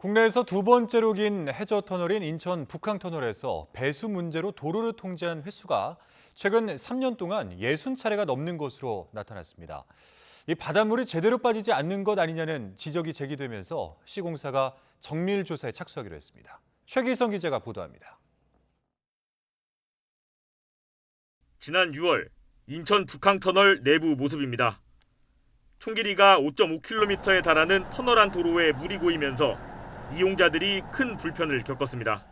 국내에서 두 번째로 긴 해저 터널인 인천 북항터널에서 배수 문제로 도로를 통제한 횟수가 최근 3년 동안 60차례가 넘는 것으로 나타났습니다. 이 바닷물이 제대로 빠지지 않는 것 아니냐는 지적이 제기되면서 시공사가 정밀 조사에 착수하기로 했습니다. 최기성 기자가 보도합니다. 지난 6월 인천 북항터널 내부 모습입니다. 총 길이가 5.5km에 달하는 터널 안 도로에 물이 고이면서 이용자들이 큰 불편을 겪었습니다.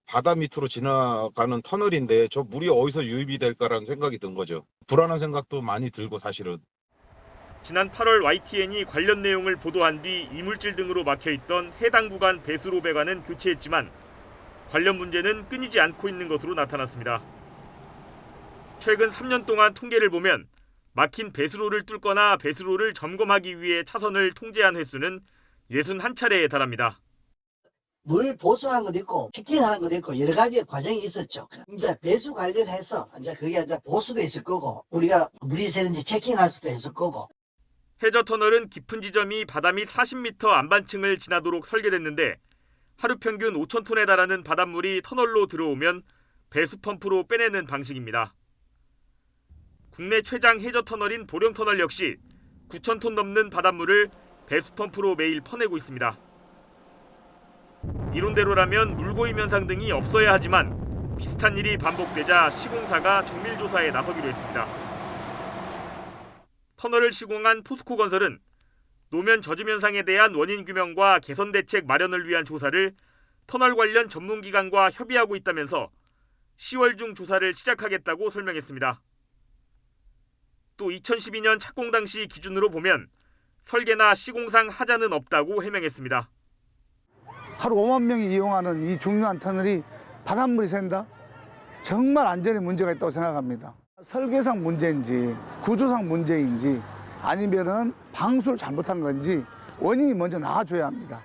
바다 밑으로 지나가는 터널인데 저 물이 어디서 유입이 될까라는 생각이 든 거죠. 불안한 생각도 많이 들고 사실은. 지난 8월 YTN이 관련 내용을 보도한 뒤 이물질 등으로 막혀있던 해당 구간 배수로 배관은 교체했지만 관련 문제는 끊이지 않고 있는 것으로 나타났습니다. 최근 3년 동안 통계를 보면 막힌 배수로를 뚫거나 배수로를 점검하기 위해 차선을 통제한 횟수는 61차례에 달합니다. 물 보수하는 것도 있고 피팅하는 것도 있고 여러 가지 과정이 있었죠. 이제 배수 관련해서 이제 그게 이제 보수도 있을 거고 우리가 물이 새는지 체킹할 수도 있을 거고. 해저 터널은 깊은 지점이 바다 밑 40m 안반층을 지나도록 설계됐는데 하루 평균 5,000톤에 달하는 바닷물이 터널로 들어오면 배수 펌프로 빼내는 방식입니다. 국내 최장 해저 터널인 보령터널 역시 9,000톤 넘는 바닷물을 배수 펌프로 매일 퍼내고 있습니다. 이론대로라면 물고임 현상 등이 없어야 하지만 비슷한 일이 반복되자 시공사가 정밀조사에 나서기로 했습니다. 터널을 시공한 포스코건설은 노면 젖음 현상에 대한 원인 규명과 개선 대책 마련을 위한 조사를 터널 관련 전문기관과 협의하고 있다면서 10월 중 조사를 시작하겠다고 설명했습니다. 또 2012년 착공 당시 기준으로 보면 설계나 시공상 하자는 없다고 해명했습니다. 하루 5만 명이 이용하는 이 중요한 터널이 바닷물이 샌다? 정말 안전에 문제가 있다고 생각합니다. 설계상 문제인지 구조상 문제인지 아니면은 방수를 잘못한 건지 원인이 먼저 나와줘야 합니다.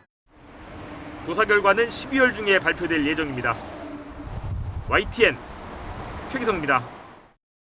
조사 결과는 12월 중에 발표될 예정입니다. YTN 최기성입니다.